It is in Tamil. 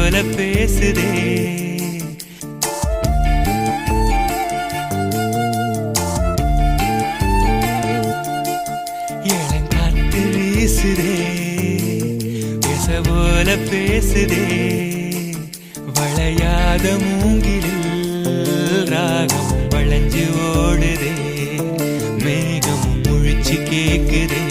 போல பேசுதே. இளங்காத்து வீசுதே, பேச போல பேசுதே. வளையாத மூங்கிலில் ராகம் வளைஞ்சு ஓடுதே. மேகம் முழிச்சு கேக்குதே.